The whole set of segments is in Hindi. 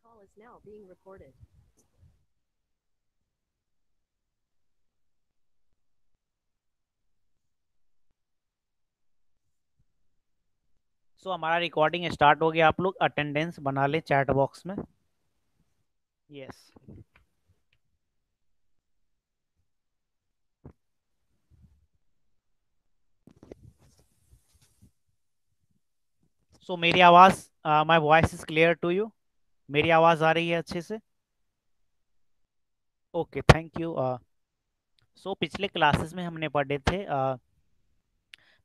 call is now being recorded. सो हमारा रिकॉर्डिंग स्टार्ट हो गया। आप लोग अटेंडेंस बना ले चैट बॉक्स में। यस। सो मेरी आवाज़, my voice is clear to you? मेरी आवाज़ आ रही है अच्छे से? Okay, thank you. सो पिछले क्लासेस में हमने पढ़े थे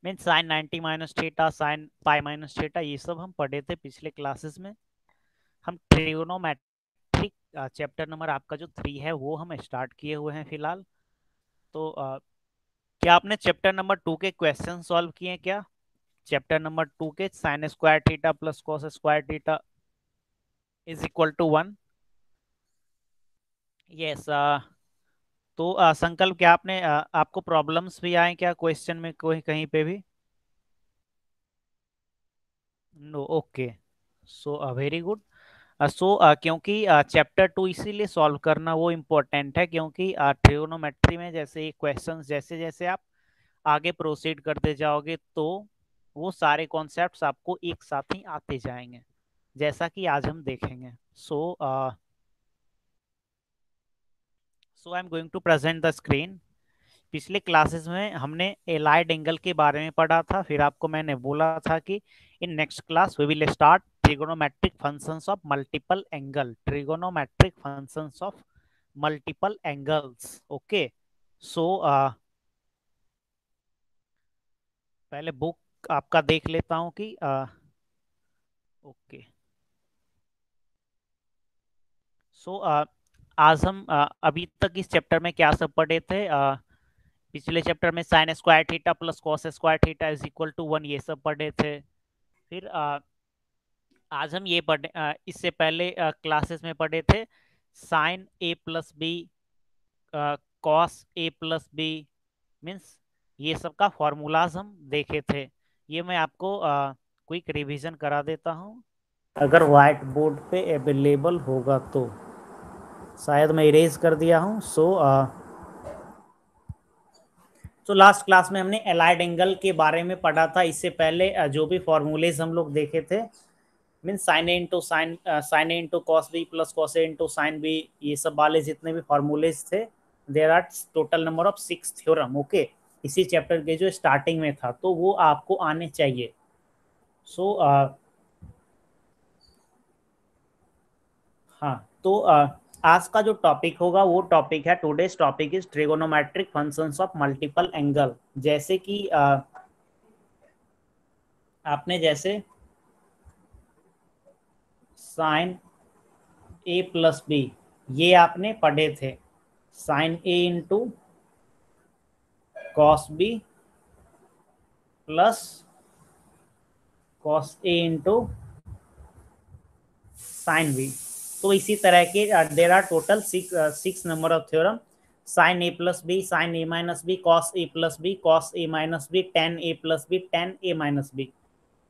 mean sign 90 minus theta, sine pi minus theta, ये सब हम पढ़े थे पिछले क्लासेस में। हम ट्रिगोनोमेट्रिक चैप्टर नंबर आपका जो 3 है वो हम स्टार्ट किए हुए हैं फिलहाल। तो क्या आपने चैप्टर नंबर 2 के क्वेश्चन सॉल्व किए हैं क्या? चैप्टर नंबर 2 के sine square theta plus cos square theta is equal to 1। Yes. तो संकल्प, क्या आपने आपको प्रॉब्लम्स भी आए क्या क्वेश्चन में कोई कहीं पे भी? No, okay. So very good. So क्योंकि चैप्टर 2 इसीलिए सॉल्व करना वो इम्पोर्टेंट है क्योंकि ट्रिगोनोमेट्री में जैसे क्वेश्चंस जैसे जैसे आप आगे प्रोसीड करते जाओगे तो वो सारे कॉन्सेप्ट्स आपको एक साथ ही आते जाएंगे, जैसा कि आज हम देखेंगे। So I am going to present the screen. पिछले क्लासेस में हमने एलाइड एंगल के बारे में पढ़ा था, फिर आपको मैंने बोला था कि in next class we will start trigonometric functions of multiple angle, trigonometric functions of multiple angles. Okay. So पहले बुक आपका देख लेता हूँ कि ओके। सो आज हम अभी तक इस चैप्टर में क्या सब पढ़े थे? पिछले चैप्टर में sine square theta plus cos square theta is equal to 1, ये सब पढ़े थे। फिर आज हम ये पढ़े, इससे पहले क्लासेस में पढ़े थे sine A plus B, cos A plus B, means ये सब का फॉर्मूलाज हम देखे थे। ये मैं आपको क्विक रिवीजन करा देता हूँ, अगर व्हाइट बोर्ड पे अवेलेबल होगा तो। शायद मैं इरेज कर दिया हूँ। तो लास्ट क्लास में हमने एलाइड एंगल के बारे में पढ़ा था। इससे पहले जो भी फॉर्मूलेज हम लोग देखे थे, mean sine A into sine A into cos B plus cos A into sine B, ये सब वाले जितने भी फॉर्मूलेज थे, there are total number of 6 theorem. Okay, इसी चैप्टर के जो स्टार्टिंग में था, तो वो आपको आने चाहिए। सो हाँ, तो आज का जो टॉपिक होगा वो टॉपिक है, today's topic is trigonometric functions of multiple angle. जैसे कि आपने जैसे साइन ए प्लस बी ये आपने पढ़े थे, sine A into cos B plus cos A into sine B. तो इसी तरह के there are total six number of theorem, sine A plus B, sine A minus B, cos A plus B, cos A minus B, tan A plus B, tan A minus B.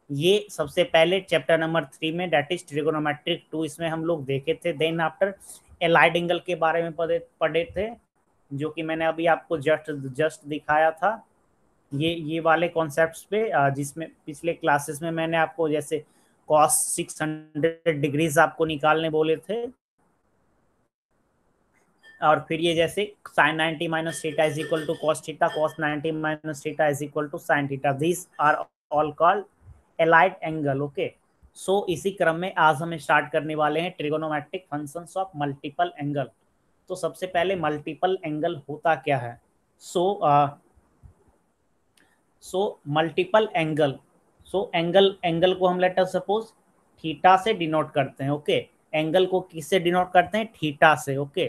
ये सबसे पहले चैप्टर नंबर 3 में, डेट इज ट्रिगोनोमेट्रिक 2, इसमें हम लोग देखे थे। देन आफ्टर एलाइड एंगल के बारे में पढ़े थे, जो कि मैंने अभी आपको जस्ट जस्ट दिखाया था। ये वाले कॉन्सेप्ट्स पे जिसमें पिछले क्लासेस में मैंने आपको जैसे कॉस 600 डिग्रीज आपको निकालने बोले थे, और फिर ये जैसे sine 90 minus theta is equal to cos theta, cos 90 minus theta is equal to sine theta, this are all called allied angle. Okay. So इसी क्रम में आज हम स्टार्ट करने वाले हैं trigonometric functions of multiple angle. तो सबसे पहले मल्टीपल एंगल होता क्या है? So multiple angle, angle angle को हम लेट अस सपोज थीटा से डिनोट करते हैं। ओके, एंगल को किससे डिनोट करते हैं? थीटा से। ओके,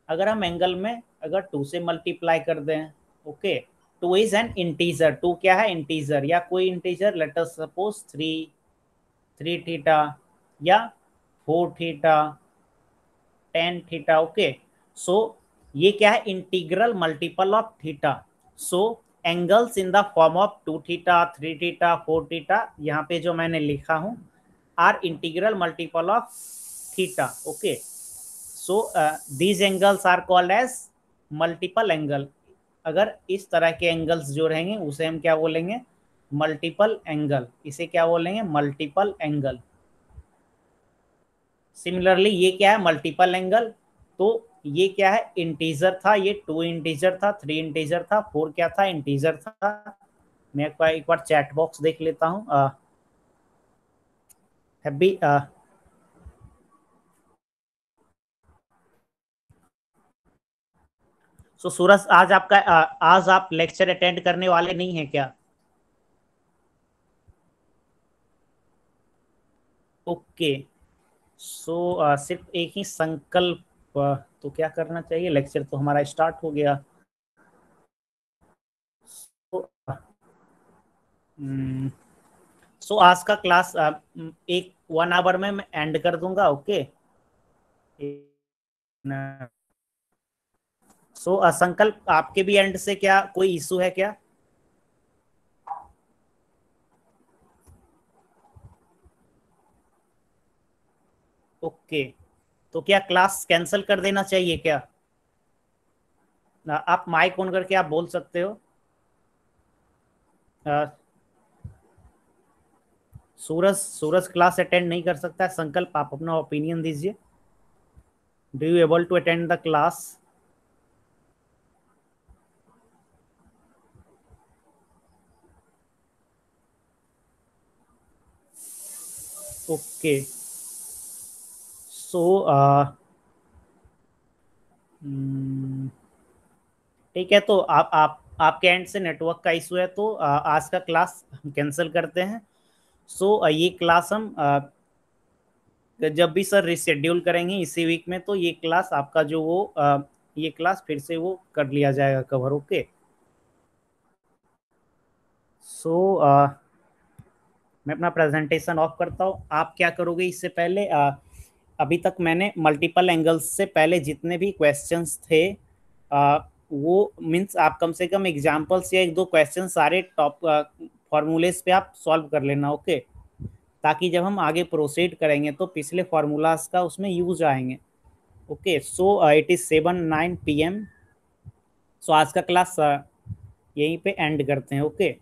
अगर हम एंगल में अगर 2 से मल्टीप्लाई कर दें, ओके, 2 इज एन इंटीजर, 2 क्या है? इंटीजर, या कोई integer, late us suppose 3 theta या 4 थीटा, 10 थीटा। ओके, सो ये क्या है? Integral multiple of theta. So angles in the form of 2 theta, 3 theta, 4 theta, यहाँ पे जो मैंने लिखा हूँ, are integral multiple of theta. Okay, so these angles are called as multiple angle. अगर इस तरह के एंगल्स जो रहेंगे उसे हम क्या बोलेंगे, मल्टीपल एंगल। इसे क्या बोलेंगे, मल्टीपल एंगल। सिमिलरली ये क्या है, मल्टीपल एंगल। तो ये क्या है, इंटीजर था, ये 2 इंटीजर था, 3 इंटीजर था, 4 क्या था, इंटीजर था। मैं एक बार चैट बॉक्स देख लेता हूँ। हैप्पी सो सूरज, आज आपका आज आप लेक्चर अटेंड करने वाले नहीं है क्या? ओके, सो सिर्फ एक ही संकल्प, तो क्या करना चाहिए, लेक्चर तो हमारा स्टार्ट हो गया। सो आज का क्लास एक 1 आवर में मैं एंड कर दूंगा। ओके, सो संकल्प, आपके भी एंड से क्या कोई इशू है क्या? ओके, तो क्या क्लास कैंसिल कर देना चाहिए क्या? आप माइक ऑन करके आप बोल सकते हो। अ, सूरज, सूरज क्लास अटेंड नहीं कर सकता है। संकल्प, आप अपना ओपिनियन दीजिए। Do you able to attend the class? Okay, so ठीक है, तो आप आपके एंड से नेटवर्क का इशू है, तो आज का क्लास हम कैंसिल करते हैं। सो ये क्लास हम जब भी सर रिशेड्यूल करेंगे इसी वीक में, तो ये क्लास आपका जो वो ये क्लास फिर से वो कर लिया जाएगा कवर। ओके, सो मैं अपना प्रेजेंटेशन ऑफ करता हूँ। आप क्या करोगे इससे पहले, अभी तक मैंने मल्टीपल एंगल्स से पहले जितने भी क्वेश्चंस थे, वो मीन्स आप कम से कम एग्जाम्पल्स या 1-2 क्वेश्चन सारे टॉप फॉर्मूलेस पे आप सॉल्व कर लेना। ओके, ताकि जब हम आगे प्रोसीड करेंगे तो पिछले फार्मूलाज का उसमें यूज आएंगे। Okay, so it is 7-9 PM। सो आज का क्लास यहीं पे एंड करते हैं। ओके।